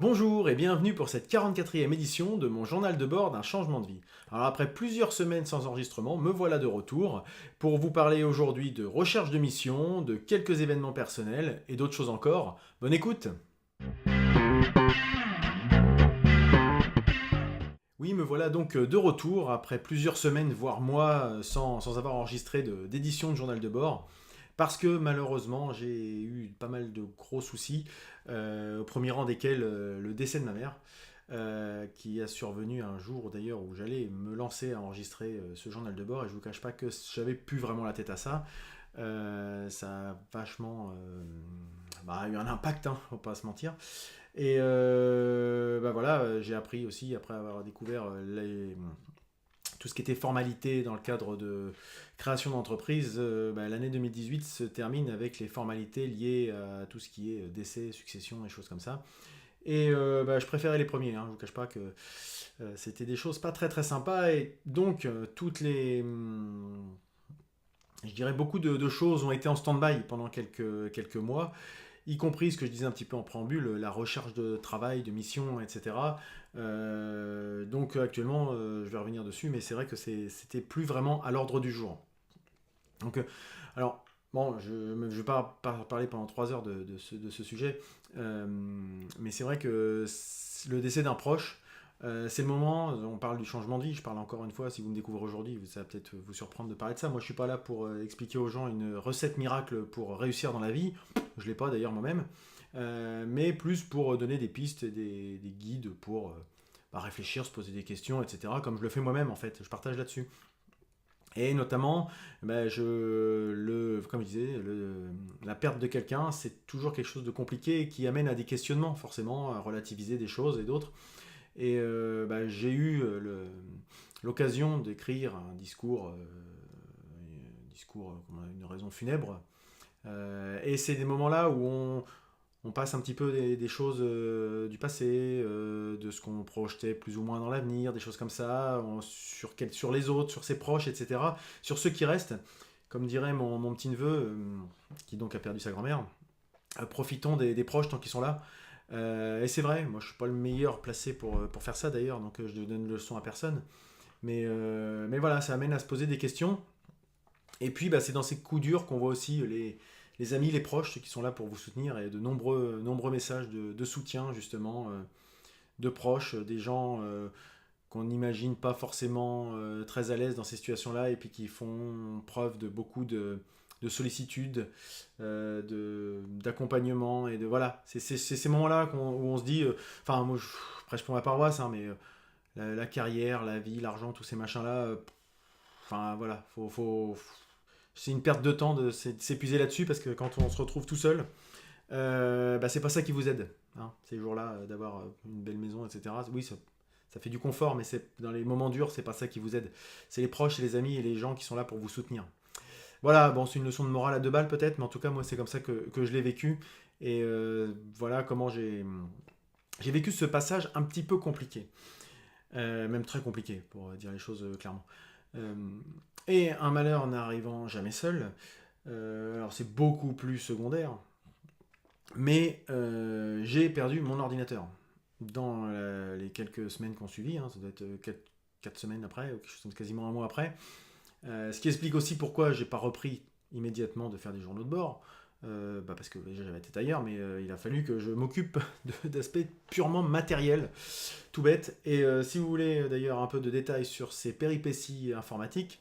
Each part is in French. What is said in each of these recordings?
Bonjour et bienvenue pour cette 44e édition de mon journal de bord d'un changement de vie. Alors après plusieurs semaines sans enregistrement, me voilà de retour pour vous parler aujourd'hui de recherche de mission, de quelques événements personnels et d'autres choses encore. Bonne écoute. Oui, me voilà donc de retour après plusieurs semaines, voire mois, sans avoir enregistré d'édition de journal de bord. Parce que malheureusement, j'ai eu pas mal de gros soucis, au premier rang desquels le décès de ma mère, qui a survenu un jour d'ailleurs où j'allais me lancer à enregistrer ce journal de bord, et je vous cache pas que j'avais plus vraiment la tête à ça. Ça a vachement eu un impact, hein, faut pas se mentir. Et voilà, j'ai appris aussi, après avoir découvert tout ce qui était formalité dans le cadre de création d'entreprise, l'année 2018 se termine avec les formalités liées à tout ce qui est décès, succession et choses comme ça. Et je préférais les premiers, hein, je vous cache pas que c'était des choses pas très très sympas. Et donc, je dirais beaucoup de choses ont été en stand-by pendant quelques mois, y compris ce que je disais un petit peu en préambule, la recherche de travail, de mission, etc. Donc actuellement, je vais revenir dessus, mais c'est vrai que c'était plus vraiment à l'ordre du jour. Donc, alors, bon, je ne vais pas parler pendant 3 heures de ce sujet, euh, mais c'est vrai que le décès d'un proche, c'est le moment, on parle du changement de vie, je parle encore une fois, si vous me découvrez aujourd'hui, ça va peut-être vous surprendre de parler de ça. Moi, je suis pas là pour expliquer aux gens une recette miracle pour réussir dans la vie, je l'ai pas d'ailleurs moi-même, mais plus pour donner des pistes, des guides pour réfléchir, se poser des questions, etc. Comme je le fais moi-même en fait, je partage là-dessus. Et notamment, comme je disais, la perte de quelqu'un, c'est toujours quelque chose de compliqué et qui amène à des questionnements, forcément, à relativiser des choses et d'autres. Et j'ai eu l'occasion d'écrire un discours, une raison funèbre. Et c'est des moments-là où on passe un petit peu des choses du passé, de ce qu'on projetait plus ou moins dans l'avenir, des choses comme ça, sur les autres, sur ses proches, etc. Sur ceux qui restent, comme dirait mon petit neveu, qui donc a perdu sa grand-mère, profitons des proches tant qu'ils sont là. Et c'est vrai, moi je suis pas le meilleur placé pour faire ça d'ailleurs, donc je ne donne leçon à personne. Mais voilà, ça amène à se poser des questions. Et puis c'est dans ces coups durs qu'on voit aussi les amis, les proches, ceux qui sont là pour vous soutenir, et de nombreux messages de soutien justement, de proches, des gens qu'on n'imagine pas forcément très à l'aise dans ces situations-là, et puis qui font preuve de beaucoup de sollicitude, d'accompagnement, et de voilà, c'est ces moments-là où on se dit, enfin moi je prêche pour ma paroisse, hein, mais la carrière, la vie, l'argent, tous ces machins-là, enfin voilà, c'est une perte de temps de s'épuiser là-dessus, parce que quand on se retrouve tout seul, c'est pas ça qui vous aide, hein, ces jours-là, d'avoir une belle maison, etc. Oui, ça fait du confort, mais dans les moments durs, c'est pas ça qui vous aide. C'est les proches, et les amis et les gens qui sont là pour vous soutenir. Voilà, bon, c'est une leçon de morale à 2 balles peut-être, mais en tout cas, moi, c'est comme ça que je l'ai vécu. Et voilà comment j'ai vécu ce passage un petit peu compliqué. Même très compliqué, pour dire les choses clairement. Euh, et un malheur n'arrivant jamais seul, alors c'est beaucoup plus secondaire, mais j'ai perdu mon ordinateur dans les quelques semaines qui ont suivi, hein, ça doit être 4 semaines après, ou quelque chose comme quasiment un mois après. Ce qui explique aussi pourquoi j'ai pas repris immédiatement de faire des journaux de bord, parce que déjà j'avais été ailleurs, mais il a fallu que je m'occupe d'aspects purement matériels, tout bête. Et si vous voulez d'ailleurs un peu de détails sur ces péripéties informatiques,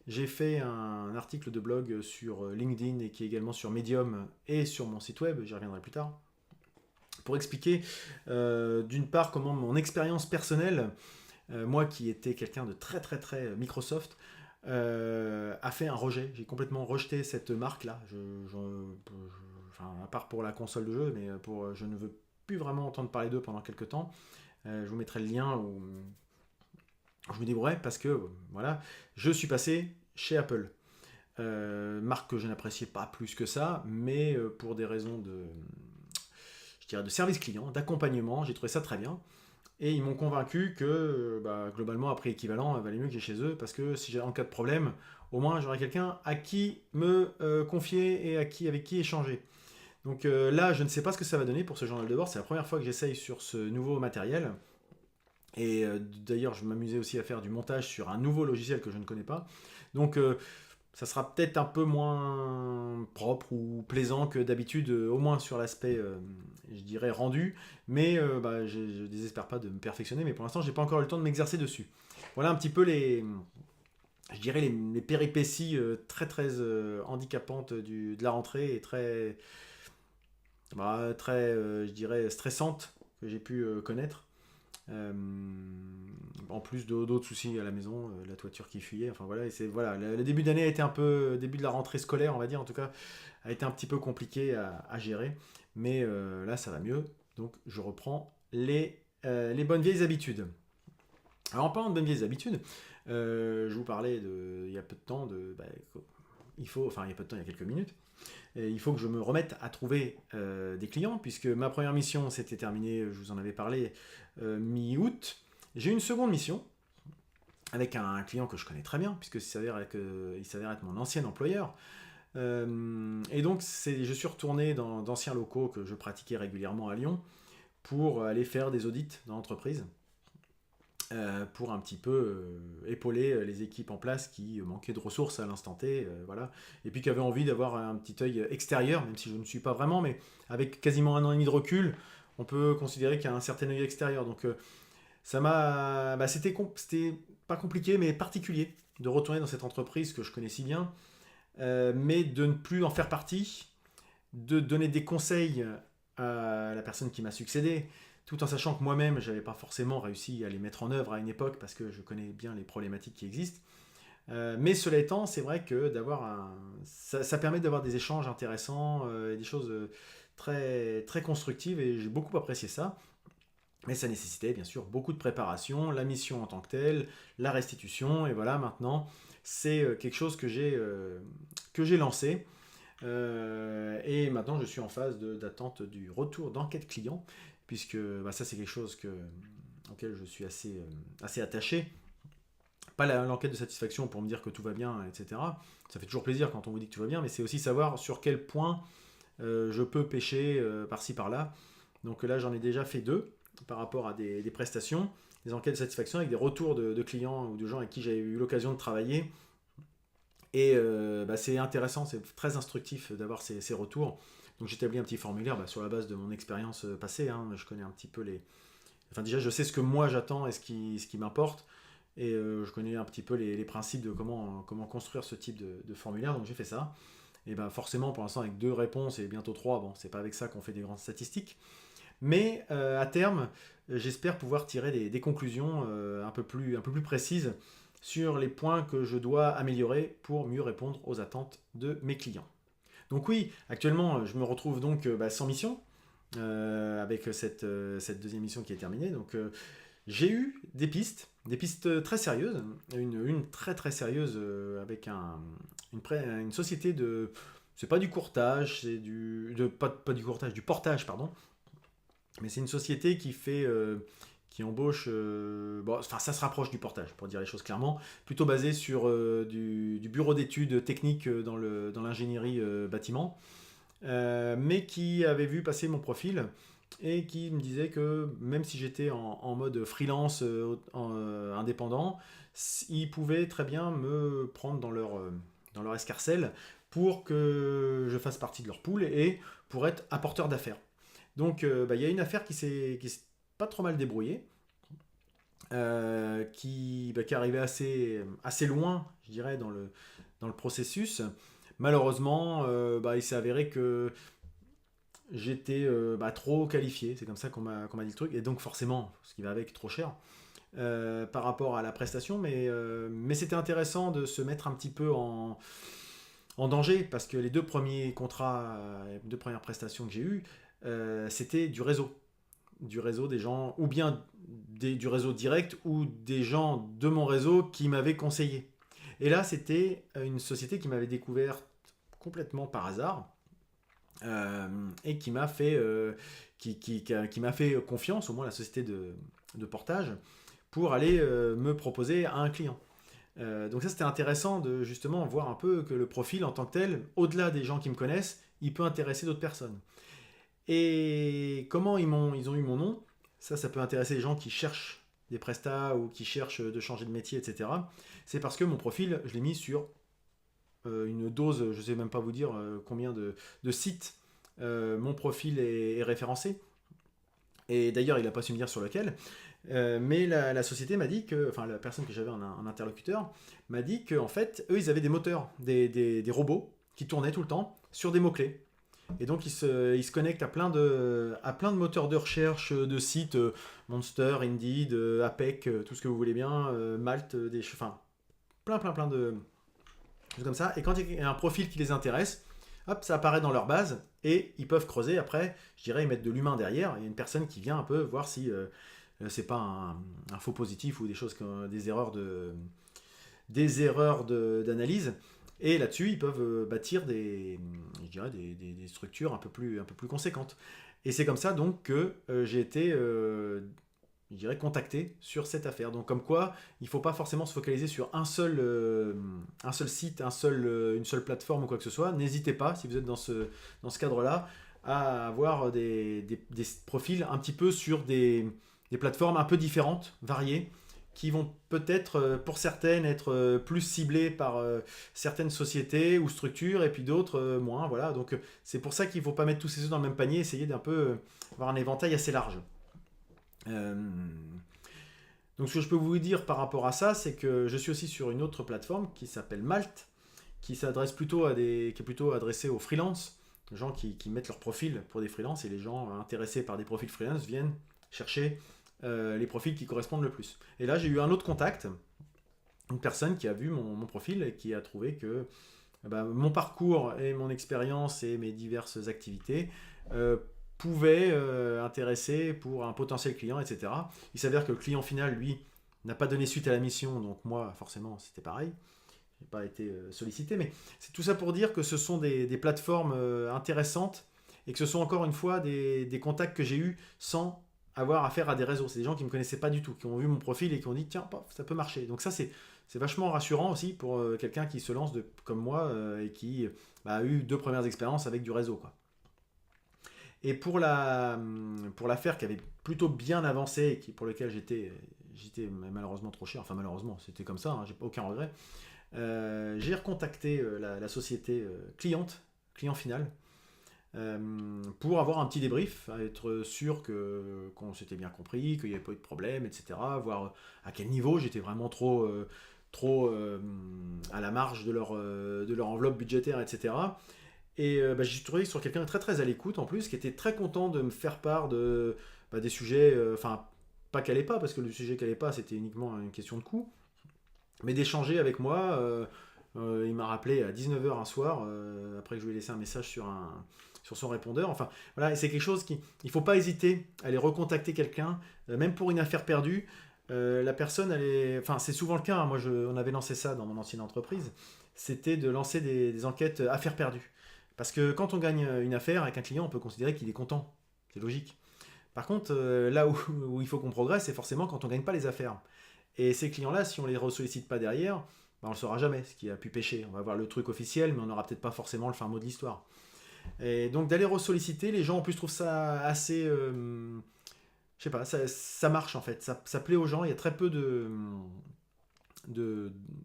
j'ai fait un article de blog sur LinkedIn, et qui est également sur Medium et sur mon site web, j'y reviendrai plus tard, pour expliquer d'une part comment mon expérience personnelle, moi qui étais quelqu'un de très très très Microsoft, a fait un rejet. J'ai complètement rejeté cette marque-là. Enfin, à part pour la console de jeu, mais je ne veux plus vraiment entendre parler d'eux pendant quelques temps. Je vous mettrai le lien où je me débrouillerai, parce que voilà, je suis passé chez Apple. Marque que je n'appréciais pas plus que ça, mais pour des raisons je dirais, de service client, d'accompagnement, j'ai trouvé ça très bien. Et ils m'ont convaincu que globalement, à prix équivalent, il valait mieux que j'aille chez eux, parce que si j'ai en cas de problème, au moins j'aurais quelqu'un à qui me confier et avec qui échanger. Donc là, je ne sais pas ce que ça va donner pour ce journal de bord. C'est la première fois que j'essaye sur ce nouveau matériel. Et d'ailleurs, je m'amusais aussi à faire du montage sur un nouveau logiciel que je ne connais pas. Donc ça sera peut-être un peu moins propre ou plaisant que d'habitude, au moins sur l'aspect, je dirais, rendu. Mais je ne désespère pas de me perfectionner, mais pour l'instant, j'ai pas encore eu le temps de m'exercer dessus. Voilà un petit peu je dirais les péripéties très handicapantes de la rentrée et je dirais, stressantes que j'ai pu connaître. Euh, En plus d'autres soucis à la maison, la toiture qui fuyait, enfin voilà, le début d'année a été un peu, début de la rentrée scolaire, on va dire en tout cas, a été un petit peu compliqué à gérer, mais là ça va mieux, donc je reprends les bonnes vieilles habitudes. Alors en parlant de bonnes vieilles habitudes, je vous parlais il y a peu de temps il y a peu de temps, il y a quelques minutes, et il faut que je me remette à trouver des clients, puisque ma première mission s'était terminée, je vous en avais parlé, mi-août. J'ai une seconde mission avec un client que je connais très bien, puisque il s'avère être mon ancien employeur. Et donc, je suis retourné dans d'anciens locaux que je pratiquais régulièrement à Lyon pour aller faire des audits dans l'entreprise, pour un petit peu épauler les équipes en place qui manquaient de ressources à l'instant T, voilà, et puis qui avaient envie d'avoir un petit œil extérieur, même si je ne suis pas vraiment, mais avec quasiment 1 an et demi de recul, on peut considérer qu'il y a un certain œil extérieur. Donc c'était pas compliqué, mais particulier de retourner dans cette entreprise que je connais si bien, mais de ne plus en faire partie, de donner des conseils à la personne qui m'a succédé, tout en sachant que moi-même, je n'avais pas forcément réussi à les mettre en œuvre à une époque parce que je connais bien les problématiques qui existent. Mais cela étant, c'est vrai que ça permet d'avoir des échanges intéressants, et des choses très constructives, et j'ai beaucoup apprécié ça. Mais ça nécessitait bien sûr beaucoup de préparation, la mission en tant que telle, la restitution, et voilà, maintenant, c'est quelque chose que j'ai lancé. Et maintenant, je suis en phase d'attente du retour d'enquête client, puisque ça, c'est quelque chose auquel je suis assez attaché. Pas l'enquête de satisfaction pour me dire que tout va bien, etc. Ça fait toujours plaisir quand on vous dit que tout va bien, mais c'est aussi savoir sur quel point je peux pêcher par-ci par-là. Donc là, j'en ai déjà fait 2 par rapport à des prestations, des enquêtes de satisfaction avec des retours de clients ou de gens avec qui j'ai eu l'occasion de travailler. Et c'est intéressant, c'est très instructif d'avoir ces retours. Donc j'établis un petit formulaire sur la base de mon expérience passée. Je connais un petit peu Enfin déjà, je sais ce que moi j'attends et ce qui m'importe. Et je connais un petit peu les principes de comment construire ce type de formulaire. Donc j'ai fait ça. Et forcément, pour l'instant, avec 2 réponses et bientôt 3, bon, c'est pas avec ça qu'on fait des grandes statistiques. Mais à terme, j'espère pouvoir tirer des conclusions un peu plus précises sur les points que je dois améliorer pour mieux répondre aux attentes de mes clients. Donc oui, actuellement, je me retrouve donc sans mission, avec cette deuxième mission qui est terminée. Donc j'ai eu des pistes très sérieuses, une très sérieuse avec une société de... C'est pas du courtage, c'est pas du courtage, du portage, pardon. Mais c'est une société qui embauche, ça se rapproche du portage, pour dire les choses clairement, plutôt basé sur du bureau d'études techniques dans l'ingénierie bâtiment, mais qui avait vu passer mon profil et qui me disait que même si j'étais en mode freelance indépendant, ils pouvaient très bien me prendre dans leur escarcelle pour que je fasse partie de leur pool et pour être apporteur d'affaires. Donc il y a une affaire qui s'est pas trop mal débrouillée, qui arrivait assez loin, je dirais, dans le processus. Malheureusement, il s'est avéré que j'étais trop qualifié, c'est comme ça qu'on m'a dit le truc, et donc forcément, ce qui va avec, trop cher par rapport à la prestation, mais c'était intéressant de se mettre un petit peu en danger, parce que les 2 premiers contrats, les 2 premières prestations que j'ai eues, c'était du réseau des gens, ou bien du réseau direct, ou des gens de mon réseau qui m'avaient conseillé. Et là, c'était une société qui m'avait découvert complètement par hasard, et qui m'a fait, qui m'a fait confiance, au moins la société de portage, pour aller me proposer à un client. Donc ça, c'était intéressant de justement voir un peu que le profil en tant que tel, au-delà des gens qui me connaissent, il peut intéresser d'autres personnes. Et comment ils ont eu mon nom? Ça peut intéresser les gens qui cherchent des prestats ou qui cherchent de changer de métier, etc. C'est parce que mon profil, je l'ai mis sur une dose, je ne sais même pas vous dire combien de sites mon profil est référencé. Et d'ailleurs, il n'a pas su me dire sur lequel. Mais la société m'a dit que, enfin la personne que j'avais en interlocuteur, m'a dit qu'en fait, eux, ils avaient des moteurs, des robots qui tournaient tout le temps sur des mots-clés. Et donc, ils se connectent à plein de moteurs de recherche, de sites, Monster, Indeed, APEC, tout ce que vous voulez bien, Malte, enfin, plein de choses comme ça. Et quand il y a un profil qui les intéresse, hop, ça apparaît dans leur base et ils peuvent creuser. Après, je dirais, ils mettent de l'humain derrière. Il y a une personne qui vient un peu voir si c'est pas un faux positif ou des choses comme d'analyse. Et là-dessus, ils peuvent bâtir je dirais des structures un peu plus conséquentes. Et c'est comme ça donc que j'ai été, je dirais, contacté sur cette affaire. Donc comme quoi, il ne faut pas forcément se focaliser sur un seul site, une seule plateforme ou quoi que ce soit. N'hésitez pas, si vous êtes dans ce cadre-là, à avoir des profils un petit peu sur des plateformes un peu différentes, variées, qui vont peut-être, pour certaines, être plus ciblées par certaines sociétés ou structures, et puis d'autres moins. Voilà. Donc c'est pour ça qu'il ne faut pas mettre tous ses œufs dans le même panier, essayer d'un peu avoir un éventail assez large. Euh, donc ce que je peux vous dire par rapport à ça, c'est que je suis aussi sur une autre plateforme qui s'appelle Malte, qui est plutôt adressée aux freelances, les gens qui mettent leur profil pour des freelances, et les gens intéressés par des profils freelance viennent chercher les profils qui correspondent le plus. Et là, j'ai eu un autre contact, une personne qui a vu mon profil et qui a trouvé que mon parcours et mon expérience et mes diverses activités pouvaient intéresser pour un potentiel client, etc. Il s'avère que le client final, lui, n'a pas donné suite à la mission, donc moi, forcément, c'était pareil. Je n'ai pas été sollicité, mais c'est tout ça pour dire que ce sont des plateformes intéressantes et que ce sont encore une fois des contacts que j'ai eus sans avoir affaire à des réseaux. C'est des gens qui ne me connaissaient pas du tout, qui ont vu mon profil et qui ont dit tiens, ça peut marcher. Donc ça, c'est vachement rassurant aussi pour quelqu'un qui se lance comme moi et qui a eu 2 premières expériences avec du réseau, quoi. Et pour l'affaire qui avait plutôt bien avancé et pour lequel j'étais malheureusement trop cher, enfin malheureusement, c'était comme ça, hein, j'ai aucun regret. J'ai recontacté la société client final, pour avoir un petit débrief, être sûr qu'on s'était bien compris, qu'il n'y avait pas eu de problème, etc. Voir à quel niveau j'étais vraiment trop à la marge de leur enveloppe budgétaire, etc. Et j'ai trouvé sur quelqu'un de très très à l'écoute en plus, qui était très content de me faire part des sujets, enfin pas qu'elle n'allait pas, parce que le sujet qu'elle n'allait pas c'était uniquement une question de coût, mais d'échanger avec moi. Il m'a rappelé à 19h un soir, après que je lui ai laissé un message sur son répondeur. Enfin, voilà, et c'est quelque chose il ne faut pas hésiter à aller recontacter quelqu'un, même pour une affaire perdue. La personne, enfin, c'est souvent le cas, hein. Moi, on avait lancé ça dans mon ancienne entreprise. C'était de lancer des enquêtes affaires perdues. Parce que quand on gagne une affaire avec un client, on peut considérer qu'il est content. C'est logique. Par contre, là où il faut qu'on progresse, c'est forcément quand on ne gagne pas les affaires. Et ces clients-là, si on ne les ressollicite pas derrière, on ne le saura jamais, ce qui a pu pêcher. On va voir le truc officiel, mais on n'aura peut-être pas forcément le fin mot de l'histoire. Et donc d'aller ressolliciter, les gens en plus trouvent ça assez... je sais pas, ça marche en fait, ça plaît aux gens, il y a très peu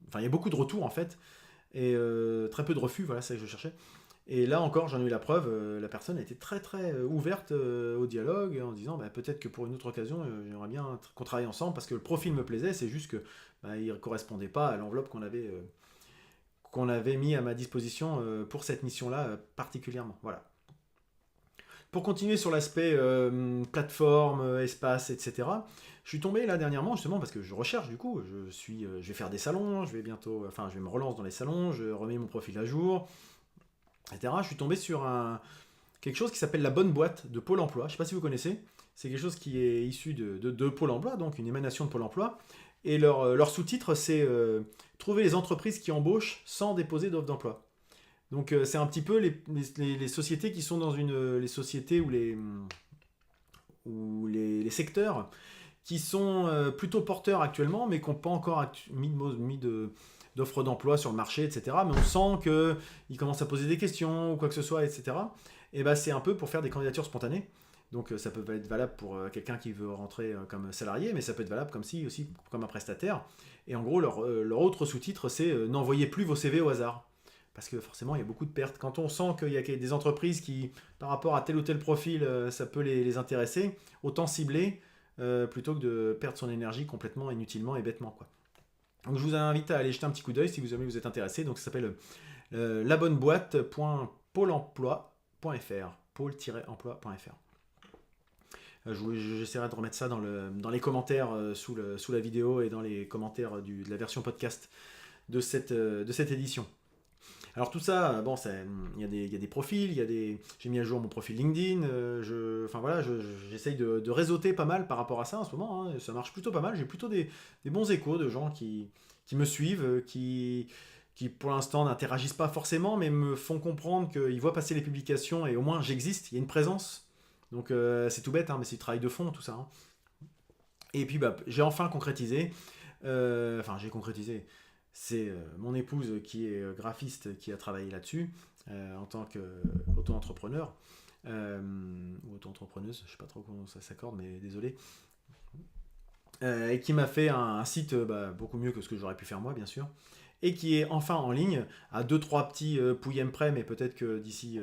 enfin il y a beaucoup de retours en fait, et très peu de refus, voilà, c'est ce que je cherchais. Et là encore, j'en ai eu la preuve, la personne a été très très ouverte au dialogue en disant peut-être que pour une autre occasion, j'aimerais bien qu'on travaille ensemble parce que le profil me plaisait, c'est juste que il ne correspondait pas à l'enveloppe qu'on avait mis à ma disposition pour cette mission-là particulièrement. Voilà. Pour continuer sur l'aspect plateforme, espace, etc., je suis tombé là dernièrement justement parce que je recherche du coup, je vais faire des salons, je vais me relancer dans les salons, je remets mon profil à jour, etc. Je suis tombé sur quelque chose qui s'appelle la bonne boîte de Pôle emploi. Je ne sais pas si vous connaissez. C'est quelque chose qui est issu de Pôle emploi, donc une émanation de Pôle emploi. Et leur sous-titre, c'est trouver les entreprises qui embauchent sans déposer d'offre d'emploi. Donc c'est un petit peu les sociétés qui sont dans les sociétés ou les secteurs qui sont plutôt porteurs actuellement, mais qui n'ont pas encore mis d'offres d'emploi sur le marché, etc. Mais on sent qu'ils commencent à poser des questions ou quoi que ce soit, etc. Et bah, c'est un peu pour faire des candidatures spontanées. Donc ça peut être valable pour quelqu'un qui veut rentrer comme salarié, mais ça peut être valable aussi comme un prestataire. Et en gros, leur autre sous-titre, c'est n'envoyez plus vos CV au hasard. Parce que forcément, il y a beaucoup de pertes. Quand on sent qu'il y a des entreprises qui, par rapport à tel ou tel profil, ça peut les intéresser, autant cibler plutôt que de perdre son énergie complètement inutilement et bêtement, quoi. Donc je vous invite à aller jeter un petit coup d'œil si vous êtes intéressé. Donc ça s'appelle labonneboîte.pôle-emploi.fr, pôle-emploi.fr. J'essaierai de remettre ça dans les commentaires sous la vidéo et dans les commentaires de la version podcast de cette édition. Alors tout ça, bon, il y a des profils, j'ai mis à jour mon profil LinkedIn, j'essaye de réseauter pas mal par rapport à ça en ce moment, hein, ça marche plutôt pas mal, j'ai plutôt des bons échos de gens qui me suivent, qui pour l'instant n'interagissent pas forcément, mais me font comprendre qu'ils voient passer les publications et au moins j'existe, il y a une présence. Donc c'est tout bête, hein, mais c'est du travail de fond tout ça. Hein. Et puis j'ai enfin concrétisé, j'ai concrétisé, c'est mon épouse qui est graphiste qui a travaillé là-dessus en tant qu'auto-entrepreneur ou auto-entrepreneuse, je ne sais pas trop comment ça s'accorde, mais désolé. Et qui m'a fait un site beaucoup mieux que ce que j'aurais pu faire moi, bien sûr, et qui est enfin en ligne, à 2-3 petits pouillèmes près, mais peut-être que d'ici à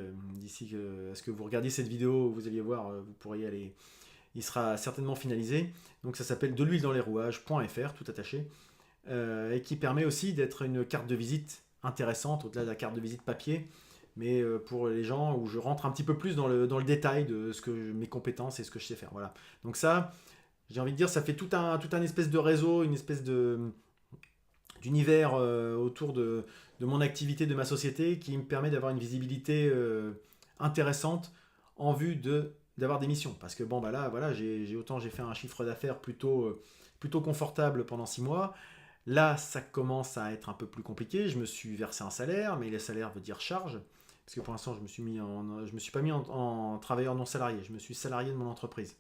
ce que vous regardiez cette vidéo, vous alliez voir, vous pourriez aller, il sera certainement finalisé. Donc ça s'appelle de l'huile dans les rouages.fr, tout attaché, et qui permet aussi d'être une carte de visite intéressante, au-delà de la carte de visite papier, mais pour les gens où je rentre un petit peu plus dans le détail de mes compétences et ce que je sais faire. Voilà. Donc ça, j'ai envie de dire, ça fait tout un espèce de réseau, une espèce d'univers autour de mon activité, de ma société, qui me permet d'avoir une visibilité intéressante en vue d'avoir des missions. Parce que bon, là, voilà, j'ai fait un chiffre d'affaires plutôt confortable pendant 6 mois. Là, ça commence à être un peu plus compliqué. Je me suis versé un salaire, mais le salaire veut dire charge. Parce que pour l'instant, je me suis pas mis en travailleur non salarié. Je me suis salarié de mon entreprise.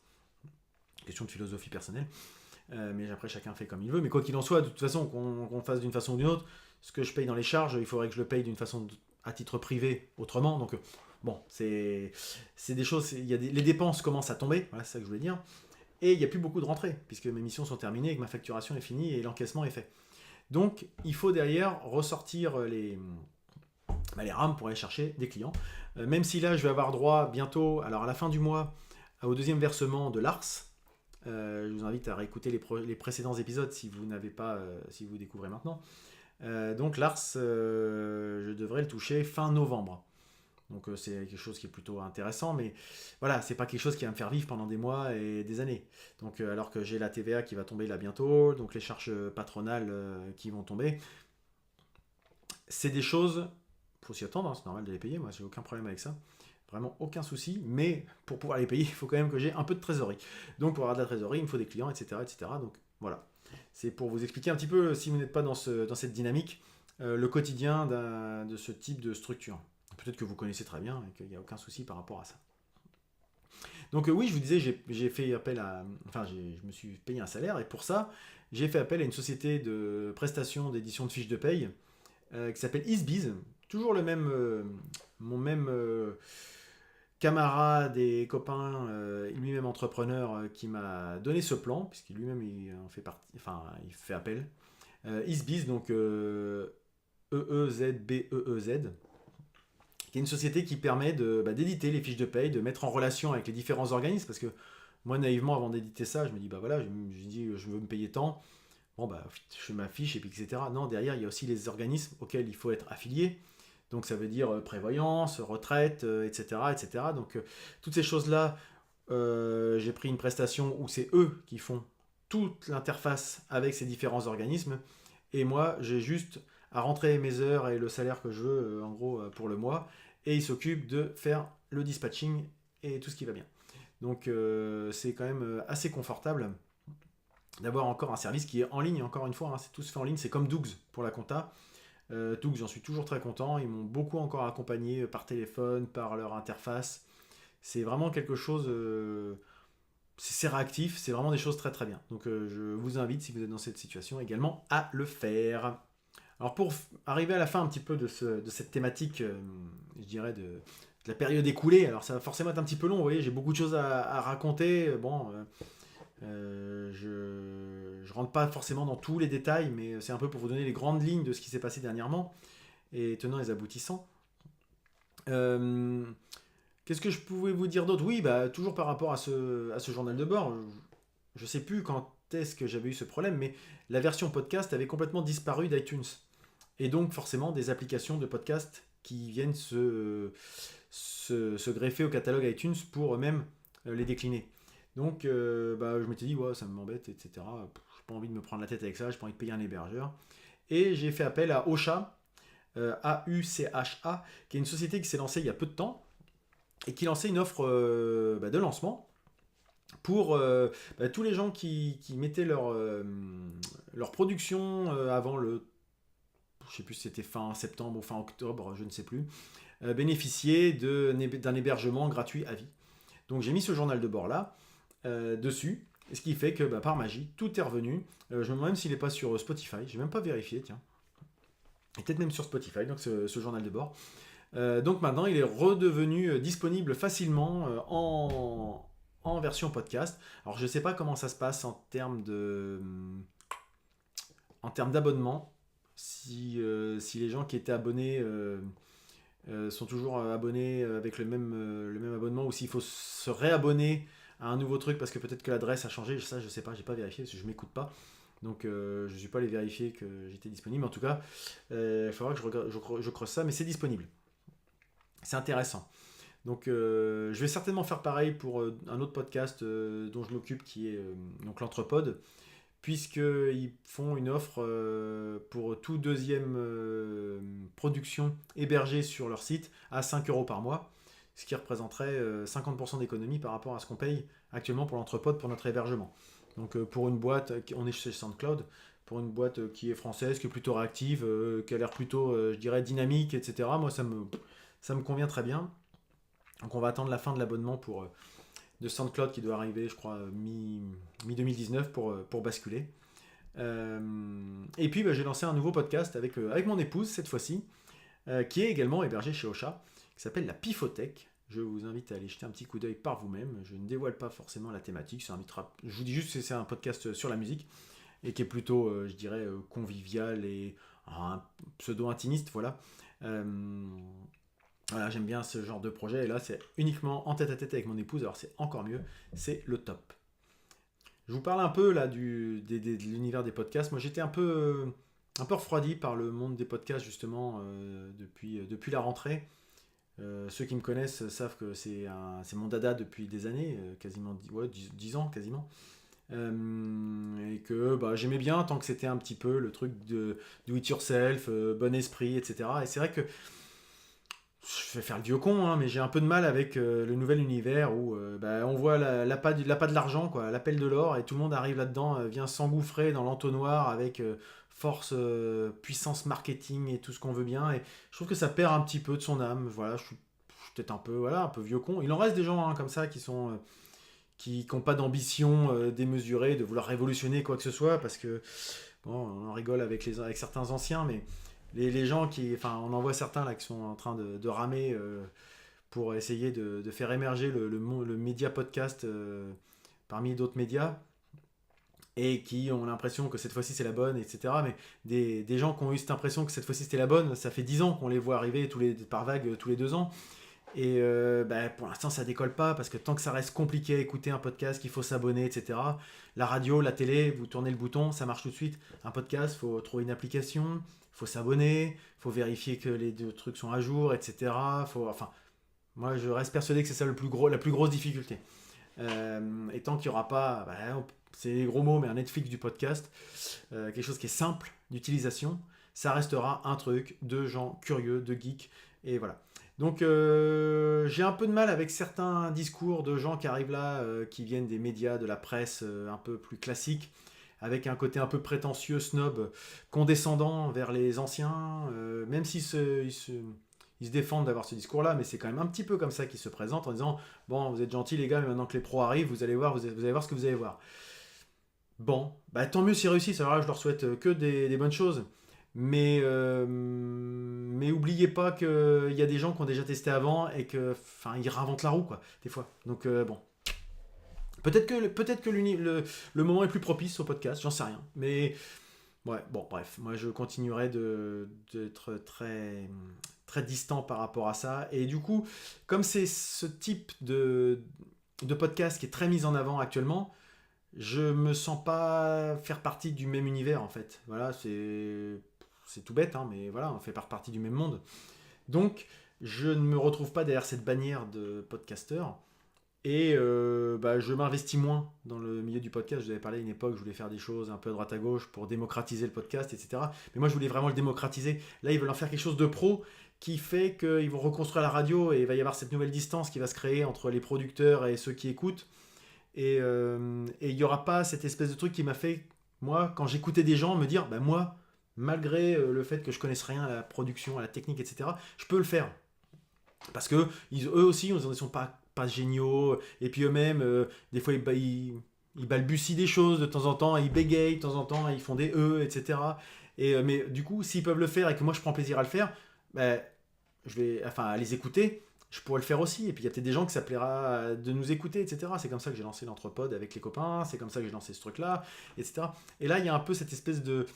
Question de philosophie personnelle. Mais après, chacun fait comme il veut. Mais quoi qu'il en soit, de toute façon, qu'on fasse d'une façon ou d'une autre, ce que je paye dans les charges, il faudrait que je le paye d'une façon à titre privé autrement. Donc, bon, c'est des choses. Les dépenses commencent à tomber. Voilà, c'est ça que je voulais dire. Et il n'y a plus beaucoup de rentrées, puisque mes missions sont terminées et que ma facturation est finie et l'encaissement est fait. Donc, il faut derrière ressortir les rames pour aller chercher des clients. Même si là, je vais avoir droit bientôt, alors à la fin du mois, au deuxième versement de l'ARS. Je vous invite à réécouter les précédents épisodes si vous n'avez pas, si vous découvrez maintenant. Donc l'ARS, je devrais le toucher fin novembre. Donc c'est quelque chose qui est plutôt intéressant, mais voilà, c'est pas quelque chose qui va me faire vivre pendant des mois et des années. Donc alors que j'ai la TVA qui va tomber là bientôt, donc les charges patronales qui vont tomber, c'est des choses, faut s'y attendre, hein, c'est normal de les payer, moi j'ai aucun problème avec ça. Vraiment aucun souci, mais pour pouvoir les payer, il faut quand même que j'ai un peu de trésorerie. Donc pour avoir de la trésorerie, il me faut des clients, etc. etc. Donc voilà. C'est pour vous expliquer un petit peu, si vous n'êtes pas dans cette dynamique, le quotidien de ce type de structure. Peut-être que vous connaissez très bien et qu'il n'y a aucun souci par rapport à ça. Donc oui, je vous disais, j'ai fait appel à... Enfin, je me suis payé un salaire, et pour ça, j'ai fait appel à une société de prestation d'édition de fiches de paye qui s'appelle Easebiz. Toujours mon même camarade et copain, lui-même entrepreneur, qui m'a donné ce plan, puisqu'il lui-même il en fait partie, enfin il fait appel. Easebiz, donc E-E-Z-B-E-E-Z, qui est une société qui permet d'éditer les fiches de paye, de mettre en relation avec les différents organismes, parce que moi naïvement avant d'éditer ça, je me dis voilà, je dis je veux me payer tant, bon je fais ma fiche et puis etc. Non, derrière il y a aussi les organismes auxquels il faut être affilié. Donc ça veut dire prévoyance, retraite, etc., etc. Donc toutes ces choses-là, j'ai pris une prestation où c'est eux qui font toute l'interface avec ces différents organismes. Et moi, j'ai juste à rentrer mes heures et le salaire que je veux, en gros, pour le mois. Et ils s'occupent de faire le dispatching et tout ce qui va bien. Donc c'est quand même assez confortable d'avoir encore un service qui est en ligne, encore une fois. Hein, c'est tout se fait en ligne, c'est comme Dougs pour la compta. Dougs, j'en suis toujours très content. Ils m'ont beaucoup encore accompagné par téléphone, par leur interface. C'est vraiment quelque chose... c'est réactif, c'est vraiment des choses très très bien. Donc je vous invite, si vous êtes dans cette situation, également à le faire. Alors pour arriver à la fin un petit peu de cette thématique, je dirais de la période écoulée, alors ça va forcément être un petit peu long, vous voyez, j'ai beaucoup de choses à raconter. Bon, je rentre pas forcément dans tous les détails, mais c'est un peu pour vous donner les grandes lignes de ce qui s'est passé dernièrement, et tenants et aboutissants. Euh, Qu'est-ce que je pouvais vous dire d'autre? Oui, bah, toujours par rapport à ce journal de bord, je sais plus quand est-ce que j'avais eu ce problème, mais la version podcast avait complètement disparu d'iTunes. Et donc forcément des applications de podcast qui viennent se greffer au catalogue iTunes pour eux-mêmes les décliner. Donc bah, je m'étais dit, ouais, ça m'embête, etc. J'ai pas envie de me prendre la tête avec ça, j'ai pas envie de payer un hébergeur. Et j'ai fait appel à Ocha, AUCHA, qui est une société qui s'est lancée il y a peu de temps et qui lançait une offre de lancement pour tous les gens qui mettaient leur production avant le, je sais plus si c'était fin septembre ou fin octobre, je ne sais plus, bénéficier d'un hébergement gratuit à vie. Donc j'ai mis ce journal de bord là dessus, ce qui fait que par magie, tout est revenu. Je me demande même s'il n'est pas sur Spotify, j'ai même pas vérifié, tiens. Et peut-être même sur Spotify, donc ce journal de bord. Donc maintenant, il est redevenu disponible facilement en version podcast. Alors je ne sais pas comment ça se passe en termes d'abonnement. Si les gens qui étaient abonnés sont toujours abonnés avec le même abonnement, ou s'il faut se réabonner à un nouveau truc parce que peut-être que l'adresse a changé, ça je sais pas, j'ai pas vérifié parce que je m'écoute pas. Donc je ne suis pas allé vérifier que j'étais disponible. En tout cas, il faudra que je creuse ça, mais c'est disponible. C'est intéressant. Donc je vais certainement faire pareil pour un autre podcast dont je m'occupe qui est donc l'Entrepode, puisqu'ils font une offre pour tout deuxième production hébergée sur leur site à 5 € par mois, ce qui représenterait 50% d'économie par rapport à ce qu'on paye actuellement pour l'Entrepode pour notre hébergement. Donc pour une boîte, on est chez SoundCloud, pour une boîte qui est française, qui est plutôt réactive, qui a l'air plutôt, je dirais, dynamique, etc. Moi, ça me convient très bien. Donc on va attendre la fin de l'abonnement de SoundCloud qui doit arriver, je crois, mi-2019 pour basculer. Et puis j'ai lancé un nouveau podcast avec mon épouse cette fois-ci, qui est également hébergé chez Ocha, qui s'appelle la Pifothèque. Je vous invite à aller jeter un petit coup d'œil par vous-même. Je ne dévoile pas forcément la thématique. Je vous dis juste que c'est un podcast sur la musique et qui est plutôt, je dirais, convivial et un pseudo-intimiste. Voilà. Voilà, j'aime bien ce genre de projet. Et là, c'est uniquement en tête à tête avec mon épouse. Alors, c'est encore mieux. C'est le top. Je vous parle un peu là de l'univers des podcasts. Moi, j'étais un peu refroidi par le monde des podcasts, justement, depuis la rentrée. Ceux qui me connaissent savent que c'est mon dada depuis des années, quasiment 10 ans quasiment. Et que j'aimais bien tant que c'était un petit peu le truc de do it yourself, bon esprit, etc. Et c'est vrai que je vais faire le vieux con, hein, mais j'ai un peu de mal avec le nouvel univers où on voit l'appât de l'argent, quoi, l'appel de l'or, et tout le monde arrive là-dedans, vient s'engouffrer dans l'entonnoir avec force, puissance marketing et tout ce qu'on veut bien. Et je trouve que ça perd un petit peu de son âme. Voilà, je suis peut-être un peu vieux con. Il en reste des gens comme ça qui n'ont pas d'ambition démesurée de vouloir révolutionner quoi que ce soit, parce que bon, on rigole avec certains anciens, mais les gens on en voit certains là qui sont en train de ramer pour essayer de faire émerger le média podcast parmi d'autres médias, et qui ont l'impression que cette fois-ci c'est la bonne, etc. Mais des gens qui ont eu cette impression que cette fois-ci c'était la bonne, ça fait 10 ans qu'on les voit arriver par vague tous les 2 ans. Et pour l'instant, ça décolle pas parce que tant que ça reste compliqué à écouter un podcast, qu'il faut s'abonner, etc. La radio, la télé, vous tournez le bouton, ça marche tout de suite. Un podcast, faut trouver une application, faut s'abonner, faut vérifier que les deux trucs sont à jour, etc. Moi, je reste persuadé que c'est ça la plus grosse difficulté. Et tant qu'il n'y aura pas, c'est des gros mots, mais un Netflix du podcast, quelque chose qui est simple d'utilisation, ça restera un truc de gens curieux, de geeks, et voilà. Donc j'ai un peu de mal avec certains discours de gens qui arrivent là, qui viennent des médias, de la presse un peu plus classique, avec un côté un peu prétentieux, snob, condescendant vers les anciens, même ils se défendent d'avoir ce discours-là, mais c'est quand même un petit peu comme ça qu'ils se présentent en disant « Bon, vous êtes gentils les gars, mais maintenant que les pros arrivent, vous allez voir ce que vous allez voir. » Bon, tant mieux s'ils réussissent, alors là je leur souhaite que des bonnes choses. Mais oubliez pas qu'il y a des gens qui ont déjà testé avant et que, enfin, ils réinventent la roue, quoi, des fois. Donc, bon. Peut-être que le moment est plus propice au podcast, j'en sais rien. Mais, ouais, bon, bref. Moi, je continuerai d'être très distant par rapport à ça. Et du coup, comme c'est ce type de podcast qui est très mis en avant actuellement, je me sens pas faire partie du même univers en fait. Voilà, c'est tout bête, hein, mais voilà, on fait pas partie du même monde. Donc, je ne me retrouve pas derrière cette bannière de podcasteur. Et bah, je m'investis moins dans le milieu du podcast. Je vous avais parlé à une époque, je voulais faire des choses un peu à droite à gauche pour démocratiser le podcast, etc. Mais moi, je voulais vraiment le démocratiser. Là, ils veulent en faire quelque chose de pro qui fait qu'ils vont reconstruire la radio et il va y avoir cette nouvelle distance qui va se créer entre les producteurs et ceux qui écoutent. Et il n'y aura pas cette espèce de truc qui m'a fait, moi, quand j'écoutais des gens me dire, bah moi, malgré le fait que je connaisse rien à la production, à la technique, etc., je peux le faire. Parce que eux aussi, ils ne sont pas géniaux. Et puis eux-mêmes, des fois, ils balbutient des choses de temps en temps, ils bégayent de temps en temps, ils font des etc. Mais du coup, s'ils peuvent le faire et que moi, je prends plaisir à le faire, bah, je vais, enfin, à les écouter, je pourrais le faire aussi. Et puis il y a peut-être des gens que ça plaira de nous écouter, etc. C'est comme ça que j'ai lancé l'Entrepode avec les copains, c'est comme ça que j'ai lancé ce truc-là, etc. Et là, il y a un peu cette espèce de,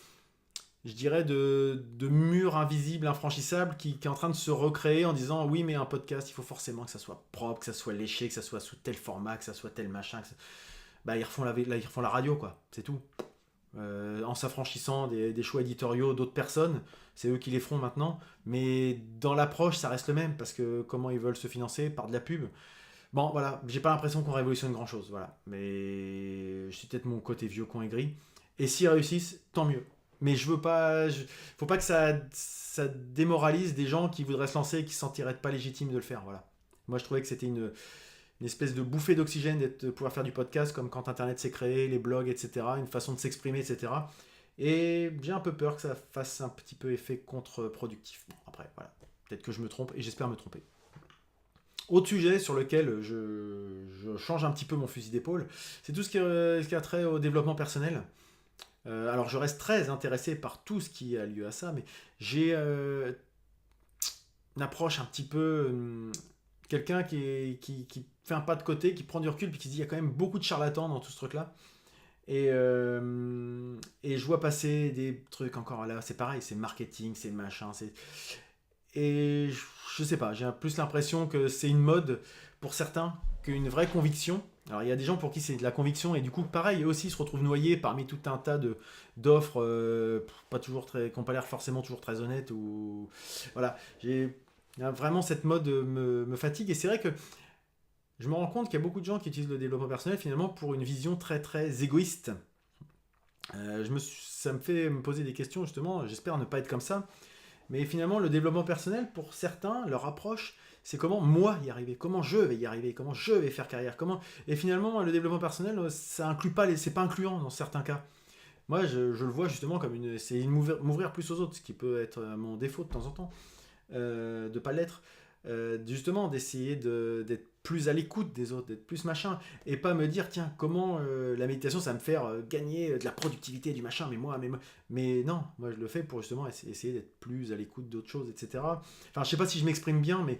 je dirais, de mur invisible, infranchissable, qui est en train de se recréer en disant oui, mais un podcast, il faut forcément que ça soit propre, que ça soit léché, que ça soit sous tel format, que ça soit tel machin. Bah, ils refont la radio, quoi. C'est tout. En s'affranchissant des choix éditoriaux d'autres personnes, c'est eux qui les feront maintenant, mais dans l'approche ça reste le même, parce que comment ils veulent se financer par de la pub. Bon voilà, j'ai pas l'impression qu'on révolutionne grand chose, voilà, mais c'est peut-être mon côté vieux con aigri, et s'ils réussissent, tant mieux. Mais je veux pas, faut pas que ça démoralise des gens qui voudraient se lancer et qui se sentiraient pas légitimes de le faire, voilà. Moi je trouvais que c'était une espèce de bouffée d'oxygène de pouvoir faire du podcast, comme quand Internet s'est créé, les blogs, etc., une façon de s'exprimer, etc. Et j'ai un peu peur que ça fasse un petit peu effet contre-productif. Bon, après, voilà, peut-être que je me trompe, et j'espère me tromper. Autre sujet sur lequel je change un petit peu mon fusil d'épaule, c'est tout ce qui a trait au développement personnel. Alors je reste très intéressé par tout ce qui a lieu à ça, mais j'ai une approche un petit peu quelqu'un qui fait un pas de côté, qui prend du recul, puis qui se dit il y a quand même beaucoup de charlatans dans tout ce truc-là. Et je vois passer des trucs encore là, c'est pareil, c'est marketing, c'est machin, et je sais pas, j'ai plus l'impression que c'est une mode pour certains qu'une vraie conviction. Alors il y a des gens pour qui c'est de la conviction et du coup pareil, eux aussi se retrouvent noyés parmi tout un tas d'offres pas toujours très, qui n'ont pas l'air forcément toujours très honnêtes ou voilà. Vraiment cette mode me fatigue et c'est vrai que je me rends compte qu'il y a beaucoup de gens qui utilisent le développement personnel finalement pour une vision très très égoïste. Ça me fait me poser des questions justement, j'espère ne pas être comme ça, mais finalement le développement personnel pour certains, leur approche, c'est comment moi y arriver, comment je vais y arriver, comment je vais faire carrière, comment... Et finalement le développement personnel, ça inclut pas c'est pas incluant dans certains cas. Moi je le vois justement comme m'ouvrir plus aux autres, ce qui peut être mon défaut de temps en temps, de pas l'être, justement d'essayer d'être plus à l'écoute des autres, d'être plus machin, et pas me dire tiens comment la méditation ça va me faire gagner de la productivité du machin, mais non, moi je le fais pour justement essayer d'être plus à l'écoute d'autres choses, etc. Enfin je sais pas si je m'exprime bien, mais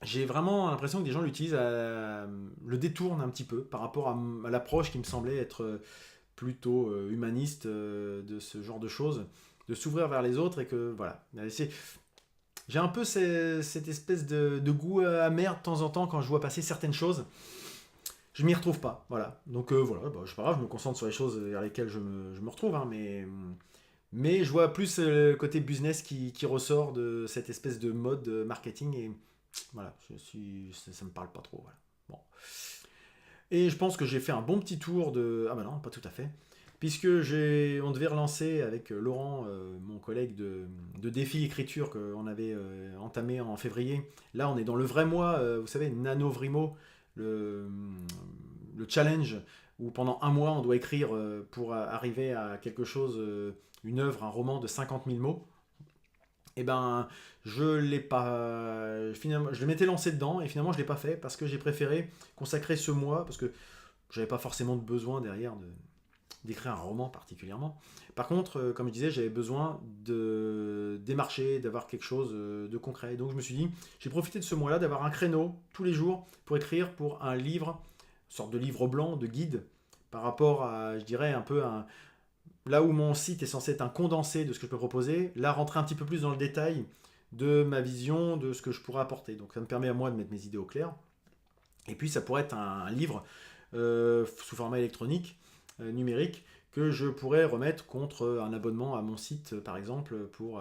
j'ai vraiment l'impression que des gens l'utilisent, le détournent un petit peu par rapport à l'approche qui me semblait être plutôt humaniste de ce genre de choses, de s'ouvrir vers les autres et que voilà. J'ai un peu cette espèce de goût amer de temps en temps quand je vois passer certaines choses. Je m'y retrouve pas, voilà. Donc voilà, bah, c'est pas grave, je me concentre sur les choses vers lesquelles je me retrouve, hein, mais je vois plus le côté business qui ressort de cette espèce de mode marketing et voilà, ça me parle pas trop, voilà. Bon. Et je pense que j'ai fait un bon petit tour de... Ah bah non, pas tout à fait. Puisque on devait relancer avec Laurent, mon collègue de défi écriture qu'on avait entamé en février. Là, on est dans le vrai mois, vous savez, NaNoWriMo, le challenge où pendant un mois, on doit écrire pour arriver à quelque chose, une œuvre, un roman de 50 000 mots. Et ben, je l'ai pas. Finalement, je m'étais lancé dedans et finalement, je l'ai pas fait parce que j'ai préféré consacrer ce mois parce que j'avais pas forcément de besoin derrière d'écrire un roman particulièrement. Par contre, comme je disais, j'avais besoin de démarcher, d'avoir quelque chose de concret. Donc je me suis dit, j'ai profité de ce mois-là, d'avoir un créneau tous les jours pour écrire pour un livre, une sorte de livre blanc, de guide, par rapport à, je dirais, un peu là où mon site est censé être un condensé de ce que je peux proposer, là rentrer un petit peu plus dans le détail de ma vision, de ce que je pourrais apporter. Donc ça me permet à moi de mettre mes idées au clair. Et puis ça pourrait être un livre sous format électronique, numérique, que je pourrais remettre contre un abonnement à mon site, par exemple, pour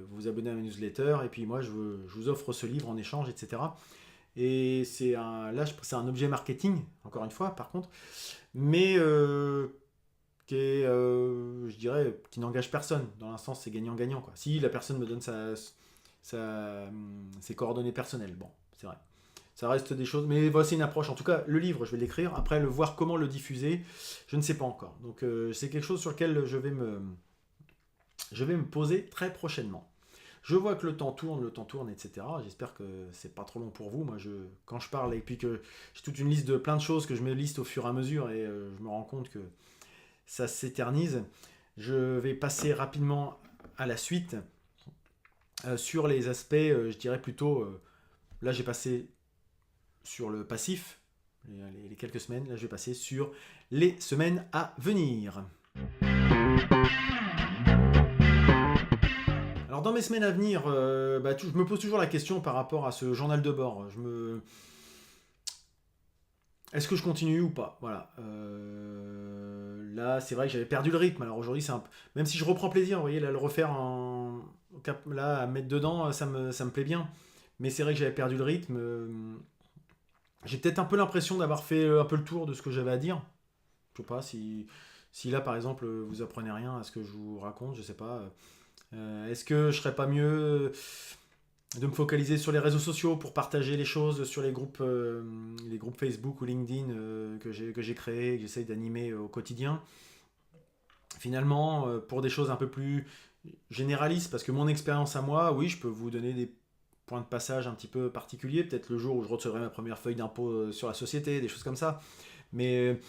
vous abonner à ma newsletter, et puis moi je vous offre ce livre en échange, etc. Et c'est un objet marketing, encore une fois, par contre, mais qui est, je dirais, qui n'engage personne. Dans l'instant, c'est gagnant-gagnant, quoi. Si la personne me donne ses coordonnées personnelles, bon, c'est vrai. Ça reste des choses, mais voici une approche. En tout cas, le livre, je vais l'écrire. Après, le voir comment le diffuser, je ne sais pas encore. Donc, c'est quelque chose sur lequel je vais me poser très prochainement. Je vois que le temps tourne, etc. J'espère que c'est pas trop long pour vous. Moi, quand je parle et puis que j'ai toute une liste de plein de choses que je me liste au fur et à mesure et je me rends compte que ça s'éternise, je vais passer rapidement à la suite sur les aspects, je dirais plutôt. Là, j'ai passé sur le passif, les quelques semaines. Là, je vais passer sur les semaines à venir. Alors, dans mes semaines à venir, je me pose toujours la question par rapport à ce journal de bord. Est-ce que je continue ou pas? Voilà. Là, c'est vrai que j'avais perdu le rythme. Alors aujourd'hui, même si je reprends plaisir, vous voyez, là, le refaire là, à mettre dedans, ça me plaît bien. Mais c'est vrai que j'avais perdu le rythme. J'ai peut-être un peu l'impression d'avoir fait un peu le tour de ce que j'avais à dire. Je sais pas si là, par exemple, vous apprenez rien à ce que je vous raconte, je sais pas. Est-ce que je serais pas mieux de me focaliser sur les réseaux sociaux pour partager les choses sur les groupes Facebook ou LinkedIn que j'ai créés, que j'essaye d'animer au quotidien. Finalement, pour des choses un peu plus généralistes, parce que mon expérience à moi, oui, je peux vous donner des points de passage un petit peu particuliers, peut-être le jour où je recevrai ma première feuille d'impôt sur la société, des choses comme ça. Mais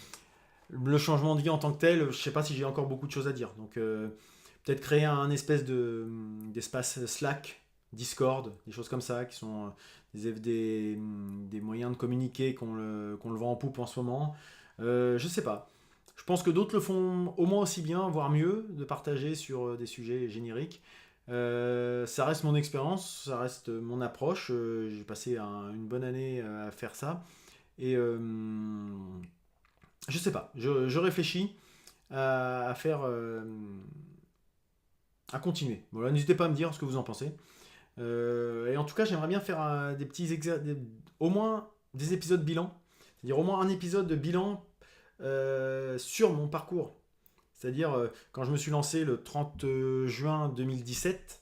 le changement de vie en tant que tel, je sais pas si j'ai encore beaucoup de choses à dire. Donc peut-être créer un espèce d'espace Slack, Discord, des choses comme ça, qui sont des moyens de communiquer qu'on le vend en poupe en ce moment. Je sais pas. Je pense que d'autres le font au moins aussi bien, voire mieux, de partager sur des sujets génériques. Ça reste mon expérience, ça reste mon approche. J'ai passé une bonne année à faire ça. Et je sais pas, je réfléchis à faire, à continuer. Voilà, n'hésitez pas à me dire ce que vous en pensez. Et en tout cas, j'aimerais bien faire des petits au moins des épisodes bilan, c'est-à-dire au moins un épisode de bilan sur mon parcours. C'est-à-dire, quand je me suis lancé le 30 juin 2017,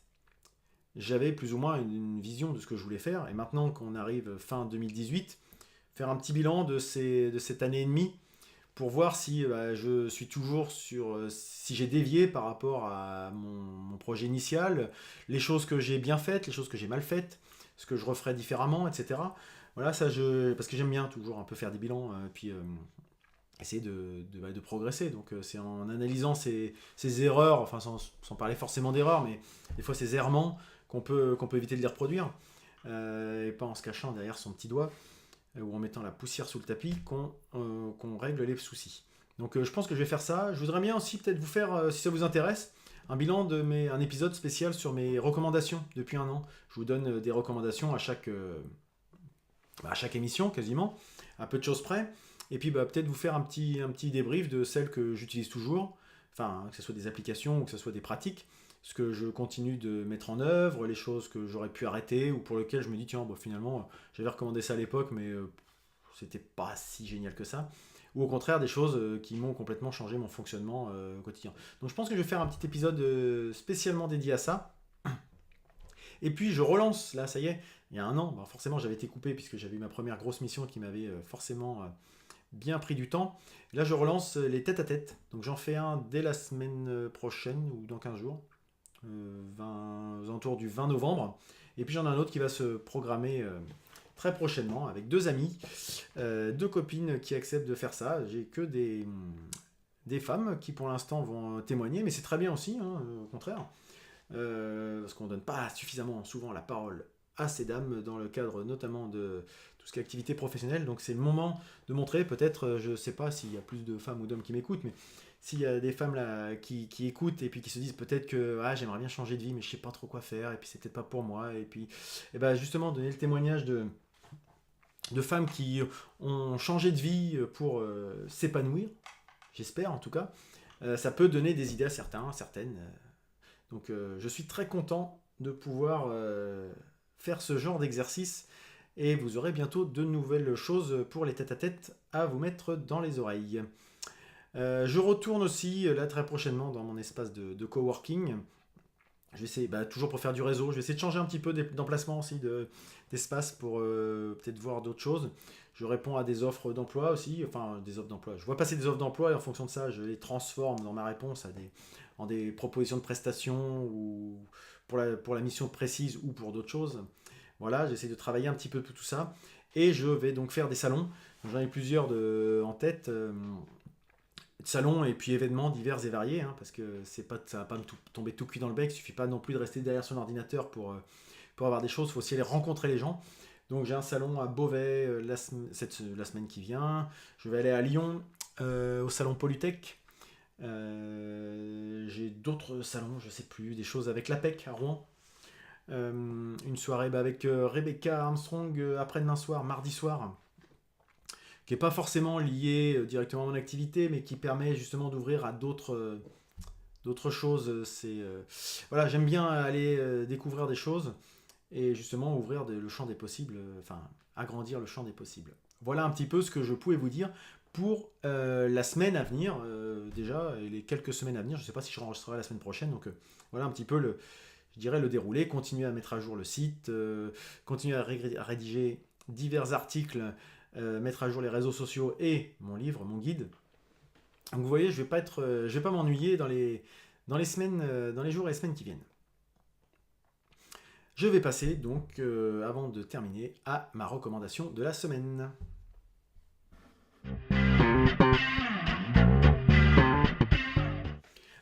j'avais plus ou moins une vision de ce que je voulais faire. Et maintenant qu'on arrive fin 2018, faire un petit bilan de cette année et demie pour voir si je suis toujours si j'ai dévié par rapport à mon projet initial, les choses que j'ai bien faites, les choses que j'ai mal faites, ce que je referais différemment, etc. Voilà, parce que j'aime bien toujours un peu faire des bilans, puis essayer de progresser. Donc c'est en analysant ces erreurs, enfin sans parler forcément d'erreurs, mais des fois ces errements qu'on peut éviter de les reproduire, et pas en se cachant derrière son petit doigt ou en mettant la poussière sous le tapis qu'on règle les soucis. Donc je pense que je vais faire ça. Je voudrais bien aussi peut-être vous faire, si ça vous intéresse, un épisode spécial sur mes recommandations depuis un an. Je vous donne des recommandations à chaque émission quasiment, à peu de choses près. Et puis peut-être vous faire un petit débrief de celles que j'utilise toujours, enfin que ce soit des applications ou que ce soit des pratiques, ce que je continue de mettre en œuvre, les choses que j'aurais pu arrêter ou pour lesquelles je me dis tiens finalement j'avais recommandé ça à l'époque mais c'était pas si génial que ça, ou au contraire des choses qui m'ont complètement changé mon fonctionnement au quotidien. Donc je pense que je vais faire un petit épisode spécialement dédié à ça. Et puis je relance, là ça y est, il y a un an, forcément j'avais été coupé puisque j'avais eu ma première grosse mission qui m'avait forcément bien pris du temps. Là je relance les tête-à-tête, donc j'en fais un dès la semaine prochaine ou dans 15 jours, aux alentours du 20 novembre. Et puis j'en ai un autre qui va se programmer très prochainement avec deux amis, deux copines qui acceptent de faire ça. J'ai que des femmes qui pour l'instant vont témoigner, mais c'est très bien aussi, hein, au contraire, parce qu'on ne donne pas suffisamment souvent la parole à ces dames dans le cadre notamment de tout ce qui est activité professionnelle. Donc c'est le moment de montrer, peut-être, je ne sais pas s'il y a plus de femmes ou d'hommes qui m'écoutent, mais s'il y a des femmes là qui écoutent et puis qui se disent peut-être que j'aimerais bien changer de vie mais je sais pas trop quoi faire et puis c'est peut-être pas pour moi et puis justement donner le témoignage de femmes qui ont changé de vie pour s'épanouir, j'espère en tout cas, ça peut donner des idées à certaines. Donc je suis très content de pouvoir faire ce genre d'exercice et vous aurez bientôt de nouvelles choses pour les tête-à-tête à vous mettre dans les oreilles. Je retourne aussi là très prochainement dans mon espace de coworking. Je vais essayer, toujours pour faire du réseau, je vais essayer de changer un petit peu d'emplacement aussi, d'espace pour peut-être voir d'autres choses. Je réponds à des offres d'emploi aussi, enfin des offres d'emploi. Je vois passer des offres d'emploi et en fonction de ça, je les transforme dans ma réponse en des propositions de prestations ou pour la mission précise ou pour d'autres choses. Voilà, j'essaie de travailler un petit peu tout ça. Et je vais donc faire des salons. J'en ai plusieurs en tête. Salons et puis événements divers et variés, hein, parce que ça va pas me tomber tout cuit dans le bec, il suffit pas non plus de rester derrière son ordinateur pour avoir des choses, il faut aussi aller rencontrer les gens. Donc j'ai un salon à Beauvais la semaine qui vient, je vais aller à Lyon au salon Polytech, j'ai d'autres salons, je sais plus, des choses avec l'APEC à Rouen, une soirée avec Rebecca Armstrong après-demain soir, mardi soir, qui n'est pas forcément lié directement à mon activité, mais qui permet justement d'ouvrir à d'autres choses. Voilà, j'aime bien aller découvrir des choses et justement ouvrir le champ des possibles, agrandir le champ des possibles. Voilà un petit peu ce que je pouvais vous dire pour la semaine à venir, déjà, et les quelques semaines à venir. Je ne sais pas si je enregistrerai la semaine prochaine, donc voilà un petit peu je dirais le déroulé. Continuer à mettre à jour le site, continuer à rédiger divers articles, mettre à jour les réseaux sociaux et mon livre, mon guide. Donc vous voyez, je vais pas m'ennuyer dans les semaines, dans les jours et les semaines qui viennent. Je vais passer donc, avant de terminer, à ma recommandation de la semaine.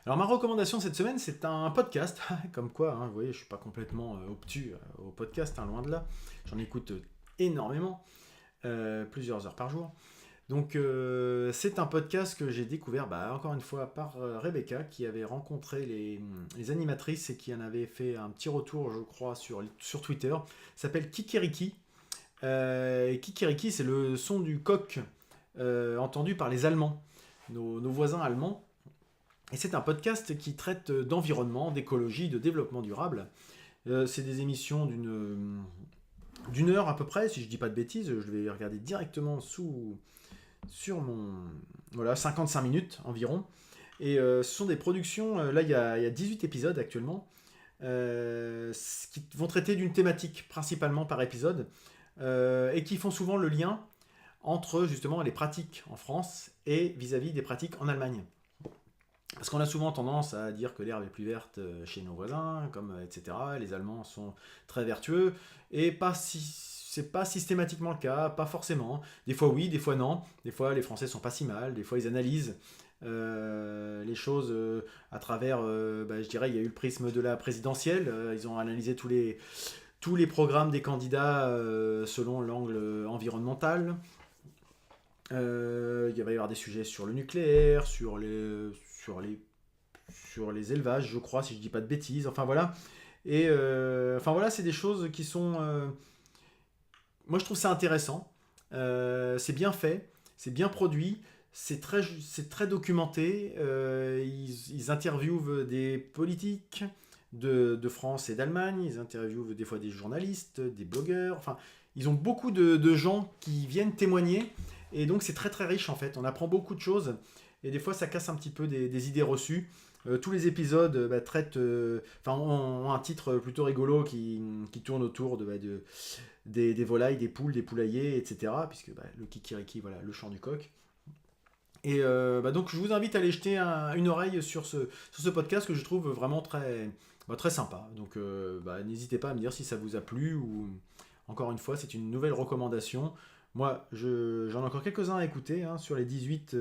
Alors ma recommandation cette semaine, c'est un podcast, comme quoi, hein, vous voyez, je suis pas complètement obtus au podcast, hein, loin de là. J'en écoute énormément. Plusieurs heures par jour. Donc c'est un podcast que j'ai découvert encore une fois par Rebecca qui avait rencontré les animatrices et qui en avait fait un petit retour je crois sur Twitter. Ça s'appelle Kikiriki. Et Kikiriki c'est le son du coq entendu par les Allemands, nos voisins allemands. Et c'est un podcast qui traite d'environnement, d'écologie, de développement durable. C'est des émissions d'une heure à peu près, si je dis pas de bêtises, je vais regarder directement sur mon... Voilà, 55 minutes environ. Et ce sont des productions, là il y a 18 épisodes actuellement, qui vont traiter d'une thématique principalement par épisode, et qui font souvent le lien entre justement les pratiques en France et vis-à-vis des pratiques en Allemagne. Parce qu'on a souvent tendance à dire que l'herbe est plus verte chez nos voisins, etc. Les Allemands sont très vertueux, et c'est pas systématiquement le cas, pas forcément. Des fois oui, des fois non. Des fois les Français sont pas si mal, des fois ils analysent les choses à travers, je dirais, il y a eu le prisme de la présidentielle, ils ont analysé tous les programmes des candidats selon l'angle environnemental. Il va y avoir des sujets sur le nucléaire, sur les élevages, je crois, si je dis pas de bêtises. Enfin voilà. Et voilà, c'est des choses qui sont... moi, je trouve ça intéressant. C'est bien fait, c'est bien produit, c'est très documenté. Ils interviewent des politiques de France et d'Allemagne. Ils interviewent des fois des journalistes, des blogueurs. Enfin, ils ont beaucoup de gens qui viennent témoigner. Et donc, c'est très très riche en fait. On apprend beaucoup de choses. Et des fois, ça casse un petit peu des idées reçues. Tous les épisodes ont un titre plutôt rigolo qui tourne autour des volailles, des poules, des poulaillers, etc. Puisque le kikiriki, voilà, le chant du coq. Et donc je vous invite à aller jeter une oreille sur ce podcast que je trouve vraiment très, très sympa. Donc n'hésitez pas à me dire si ça vous a plu ou encore une fois, c'est une nouvelle recommandation. Moi, j'en ai encore quelques-uns à écouter sur les 18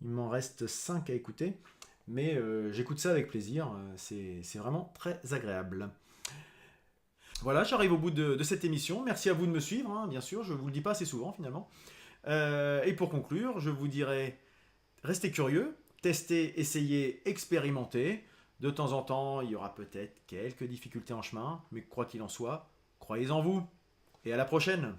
Il m'en reste 5 à écouter. Mais j'écoute ça avec plaisir. C'est vraiment très agréable. Voilà, j'arrive au bout de cette émission. Merci à vous de me suivre, hein, bien sûr. Je ne vous le dis pas assez souvent finalement. Et pour conclure, je vous dirais, restez curieux, testez, essayez, expérimentez. De temps en temps, il y aura peut-être quelques difficultés en chemin, mais quoi qu'il en soit, croyez en vous. Et à la prochaine!